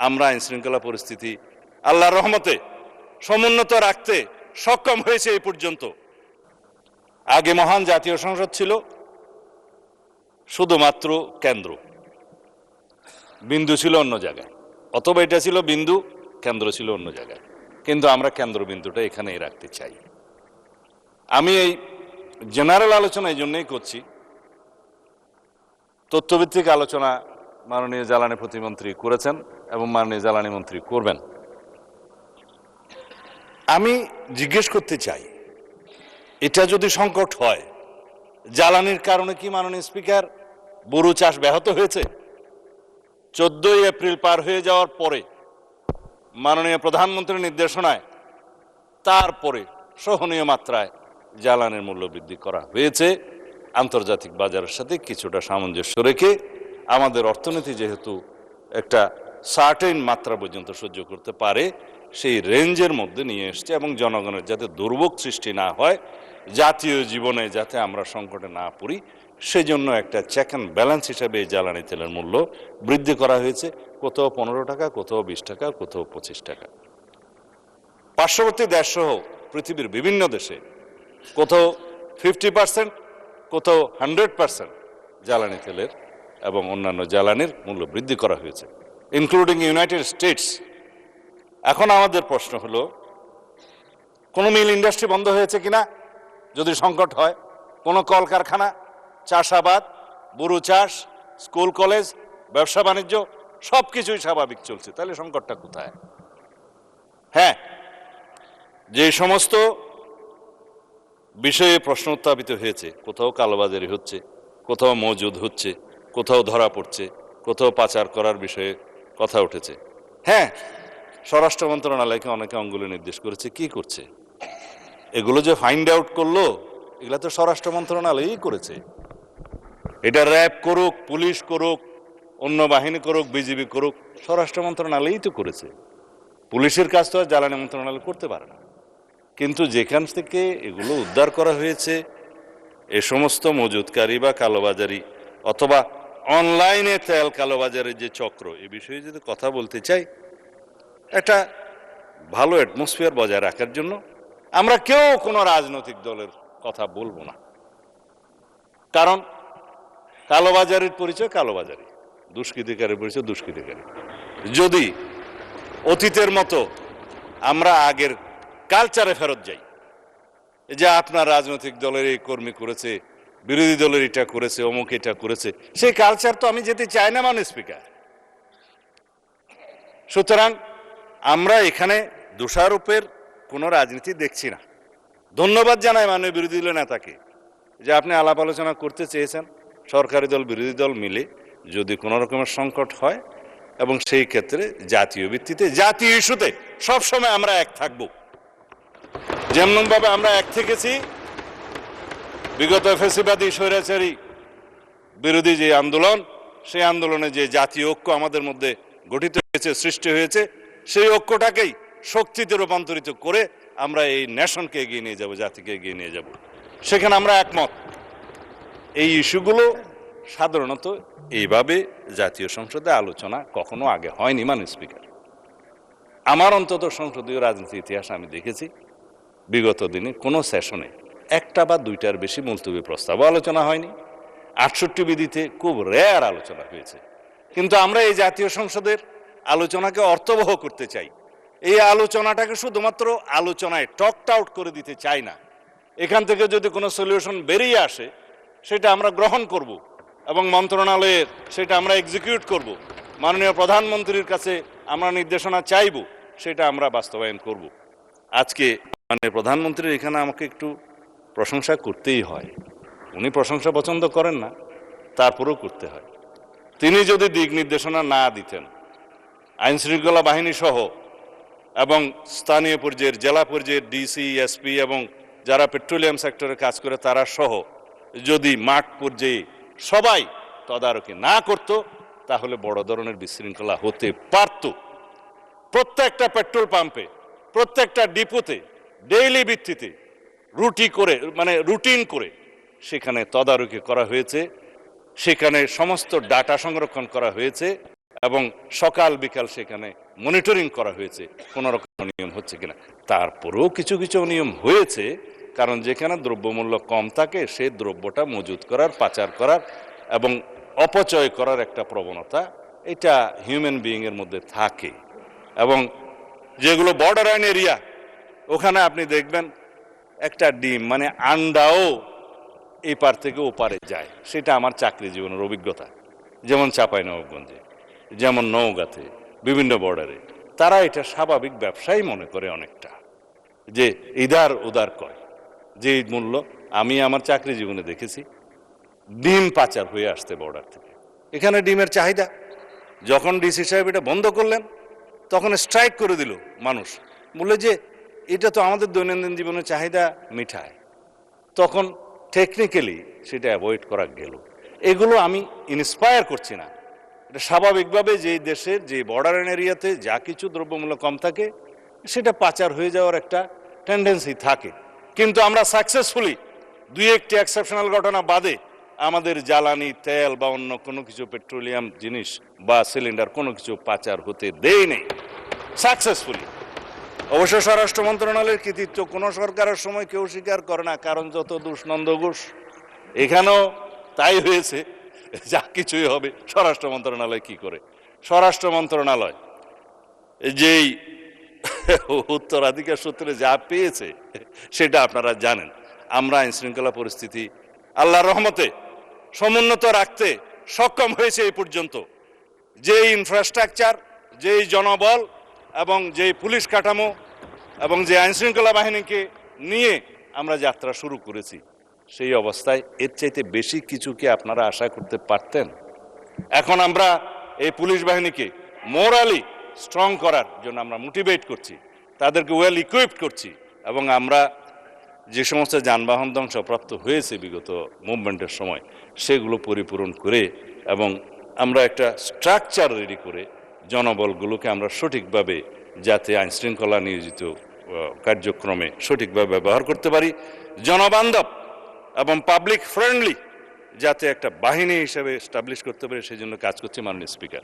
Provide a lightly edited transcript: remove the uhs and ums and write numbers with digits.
আমরা আইন শৃঙ্খলা পরিস্থিতি আল্লাহর রহমতে সমুন্নত রাখতে সক্ষম হয়েছে এই পর্যন্ত। আগে মহান জাতীয় সংসদ ছিল শুধুমাত্র কেন্দ্র, বিন্দু ছিল অন্য জায়গায়, অথবা এটা ছিল বিন্দু, কেন্দ্র ছিল অন্য জায়গায়, কিন্তু আমরা কেন্দ্রবিন্দুটা এখানেই রাখতে চাই। আমি এই জেনারেল আলোচনা এই জন্যই করছি, তথ্যভিত্তিক আলোচনা মাননীয় জ্বালানি প্রতিমন্ত্রী করেছেন এবং মাননীয় জ্বালানি মন্ত্রী করবেন। আমি জিজ্ঞেস করতে চাই, এটা যদি সংকট হয়, জ্বালানির কারণে কি মাননীয় স্পিকার বোরো চাষ ব্যাহত হয়েছে? 14 এপ্রিল পার হয়ে যাওয়ার পরে মাননীয় প্রধানমন্ত্রীর নির্দেশনায় তারপরে সহনীয় মাত্রায় জ্বালানির মূল্য বৃদ্ধি করা হয়েছে, আন্তর্জাতিক বাজারের সাথে কিছুটা সামঞ্জস্য রেখে আমাদের অর্থনীতি যেহেতু একটা সার্টেন মাত্রা পর্যন্ত সহ্য করতে পারে সেই রেঞ্জের মধ্যে নিয়ে এসছে, এবং জনগণের যাতে দুর্ভোগ সৃষ্টি না হয়, জাতীয় জীবনে যাতে আমরা সংকটে না পড়ি, সেজন্য একটা চেক অ্যান্ড ব্যালেন্স হিসাবে এই জ্বালানি তেলের মূল্য বৃদ্ধি করা হয়েছে। কোথাও 15 টাকা, কোথাও 20 টাকা, কোথাও 25 টাকা। পার্শ্ববর্তী দেশসহ পৃথিবীর বিভিন্ন দেশে কোথাও 50%, কোথাও 100% জ্বালানি তেলের এবং অন্যান্য জ্বালানির মূল্য বৃদ্ধি করা হয়েছে, ইনক্লুডিং ইউনাইটেড স্টেটস। এখন আমাদের প্রশ্ন হলো, কোনো মিল ইন্ডাস্ট্রি বন্ধ হয়েছে কিনা যদি সংকট হয়? কোনো কলকারখানা, চাষাবাদ, বোরো চাষ, স্কুল কলেজ, ব্যবসা বাণিজ্য সবকিছুই স্বাভাবিক চলছে, তাহলে সংকটটা কোথায়? হ্যাঁ, যে সমস্ত বিষয়ে প্রশ্ন উত্থাপিত হয়েছে, কোথাও কালোবাজারি হচ্ছে, কোথাও মজুদ হচ্ছে, কোথাও ধরা পড়ছে, কোথাও পাচার করার বিষয়ে কথা উঠেছে। হ্যাঁ, স্বরাষ্ট্র মন্ত্রণালয়কে অনেকে অঙ্গুলি নির্দেশ করেছে, কি করছে? এগুলো যে ফাইন্ড আউট করলো, এগুলো তো স্বরাষ্ট্র মন্ত্রণালয়ই করেছে। এটা র্যাব করুক, পুলিশ করুক, অন্য বাহিনী করুক, বিজিবি করুক, স্বরাষ্ট্র মন্ত্রণালয়ই তো করেছে। পুলিশের কাজ তো আর জ্বালানি মন্ত্রণালয় করতে পারে না। কিন্তু যেখান থেকে এগুলো উদ্ধার করা হয়েছে, এ সমস্ত মজুদকারী বা কালোবাজারি অথবা অনলাইনে তেল কালোবাজারের যে চক্র, এ বিষয়ে যদি কথা বলতে চাই, একটা ভালো অ্যাটমসফিয়ার বজায় রাখার জন্য আমরা কেউ কোনো রাজনৈতিক দলের কথা বলবো না। কারণ কালোবাজারির পরিচয় কালোবাজারি, দুষ্কৃতিকারীর পরিচয় দুষ্কৃতিকারী। যদি অতীতের মতো আমরা আগের কালচারে ফেরত যাই, যে আপনার রাজনৈতিক দলের এই কর্মী করেছে, বিরোধী দলের এটা করেছে, অমুক এটা করেছে, সেই কালচার তো আমি যেতে চাই না মাননীয় স্পিকার। সুতরাং আমরা এখানে দোষারোপের কোনো রাজনীতি দেখছি না। ধন্যবাদ জানাই মাননীয় বিরোধী দলের নেতাকে যে আপনি আলাপ আলোচনা করতে চেয়েছেন, সরকারি দল বিরোধী দল মিলে যদি কোনো রকমের সংকট হয়, এবং সেই ক্ষেত্রে জাতীয় ভিত্তিতে, জাতীয় ইস্যুতে সবসময় আমরা এক থাকব। যেমনভাবে আমরা এক থেকেছি বিগত ফ্যাসিবাদী স্বৈরাচারী বিরোধী যে আন্দোলন, সেই আন্দোলনে যে জাতীয় ঐক্য আমাদের মধ্যে গঠিত হয়েছে, সৃষ্টি হয়েছে, সেই ঐক্যটাকেই শক্তিতে রূপান্তরিত করে আমরা এই নেশনকে এগিয়ে নিয়ে যাব, জাতিকে এগিয়ে নিয়ে যাব। সেখানে আমরা একমত। এই ইস্যুগুলো সাধারণত এইভাবে জাতীয় সংসদে আলোচনা কখনো আগে হয়নি মাননীয় স্পিকার। আমার অন্তত সংসদীয় রাজনীতির ইতিহাস আমি দেখেছি, বিগত দিনে কোনো সেশনে একটা বা দুইটার বেশি মুলতবি প্রস্তাবও আলোচনা হয়নি। 68 বিধিতে খুব রেয়ার আলোচনা হয়েছে। কিন্তু আমরা এই জাতীয় সংসদের আলোচনাকে অর্থবহ করতে চাই। এই আলোচনাটাকে শুধুমাত্র আলোচনায় টকড আউট করে দিতে চাই না। এখান থেকে যদি কোনো সলিউশন বেরিয়ে আসে, সেটা আমরা গ্রহণ করব এবং মন্ত্রণালয়ের সেটা আমরা এক্সিকিউট করব। মাননীয় প্রধানমন্ত্রীর কাছে আমরা নির্দেশনা চাইব, সেটা আমরা বাস্তবায়ন করব। আজকে মাননীয় প্রধানমন্ত্রীর এখানে আমাকে একটু প্রশংসা করতেই হয়। উনি প্রশংসা পছন্দ করেন না, তারপরেও করতে হয়। তিনি যদি দিক নির্দেশনা না দিতেন, আইন শৃঙ্খলা বাহিনী সহ এবং স্থানীয় পর্যায়ের, জেলা পর্যায়ের ডিসি, এসপি এবং যারা পেট্রোলিয়াম সেক্টরে কাজ করে তারা সহ যদি মাঠ পর্যায়ে সবাই তদারকি না করত, তাহলে বড় ধরনের বিশৃঙ্খলা হতে পারত। প্রত্যেকটা পেট্রোল পাম্পে, প্রত্যেকটা ডিপোতে ডেইলি ভিত্তিতে রুটিন করে সেখানে তদারকি করা হয়েছে, সেখানে সমস্ত ডাটা সংরক্ষণ করা হয়েছে এবং সকাল বিকাল সেখানে মনিটরিং করা হয়েছে কোনো রকম অনিয়ম হচ্ছে কিনা। তারপরেও কিছু কিছু অনিয়ম হয়েছে, কারণ যেখানে দ্রব্যমূল্য কম থাকে সেই দ্রব্যটা মজুত করার, পাচার করার এবং অপচয় করার একটা প্রবণতা এটা হিউম্যান বিইংয়ের মধ্যে থাকে। এবং যেগুলো বর্ডার এরিয়া, ওখানে আপনি দেখবেন একটা ডিম মানে আন্ডাও এই পার থেকে ওপারে যায়। সেটা আমার চাকরি জীবনের অভিজ্ঞতা। যেমন চাঁপাইনবাবগঞ্জে, যেমন নওগাঁতে, বিভিন্ন বর্ডারে তারা এটা স্বাভাবিক ব্যবসায়ী মনে করে অনেকটা, যে ইদার উদার কয় যে মূল্য। আমি আমার চাকরি জীবনে দেখেছি ডিম পাচার হয়ে আসতে বর্ডার থেকে। এখানে ডিমের চাহিদা, যখন ডিসি সাহেব এটা বন্ধ করলেন তখন স্ট্রাইক করে দিল মানুষ, বলে যে এটা তো আমাদের দৈনন্দিন জীবনের চাহিদা মিঠায়। তখন টেকনিক্যালি সেটা অ্যাভয়েড করা গেল। এগুলো আমি ইন্সপায়ার করছি না, এটা স্বাভাবিকভাবে যে দেশের যে বর্ডার এরিয়াতে যা কিছু দ্রব্যমূল্য কম থাকে সেটা পাচার হয়ে যাওয়ার একটা টেন্ডেন্সি থাকে। কিন্তু আমরা সাকসেসফুলি দুই একটি এক্সেপশনাল ঘটনা বাদে আমাদের জ্বালানি তেল বা অন্য কোনো কিছু পেট্রোলিয়াম জিনিস বা সিলিন্ডার কোনো কিছু পাচার হতে দেই নেই সাকসেসফুলি। অবশ্য স্বরাষ্ট্র মন্ত্রণালয়ের কৃতিত্ব কোনো সরকারের সময় কেউ স্বীকার করে না, কারণ যত দোষ নন্দ ঘোষ। এখানেও তাই হয়েছে, যা কিছুই হবে স্বরাষ্ট্র মন্ত্রণালয় কি করে। স্বরাষ্ট্র মন্ত্রণালয় যেই উত্তরাধিকার সূত্রে যা পেয়েছে সেটা আপনারা জানেন। আমরা আইন শৃঙ্খলা পরিস্থিতি আল্লাহর রহমতে সমুন্নত রাখতে সক্ষম হয়েছে এই পর্যন্ত। যেই ইনফ্রাস্ট্রাকচার, যেই জনবল এবং যেই পুলিশ কাঠামো এবং যে আইন শৃঙ্খলা বাহিনীকে নিয়ে আমরা যাত্রা শুরু করেছি, সেই অবস্থায় এর চাইতে বেশি কিছু কি আপনারা আশা করতে পারতেন? এখন আমরা এই পুলিশ বাহিনীকে মোরালি স্ট্রং করার জন্য আমরা মোটিভেট করছি, তাদেরকে ওয়েল ইকুইপড করছি, এবং আমরা যে সমস্ত যানবাহন ধ্বংসপ্রাপ্ত হয়েছে বিগত মুভমেন্টের সময় সেগুলো পরিপূরণ করে এবং আমরা একটা স্ট্রাকচার রেডি করে জনবলগুলোকে আমরা সঠিকভাবে যাতে আইন শৃঙ্খলা নিয়োজিত কার্যক্রমে সঠিকভাবে ব্যবহার করতে পারি, জনবান্ধব এবং পাবলিক ফ্রেন্ডলি যাতে একটা বাহিনী হিসেবে এস্টাবলিশ করতে পারি, সেই জন্য কাজ করছে মাননীয় স্পিকার।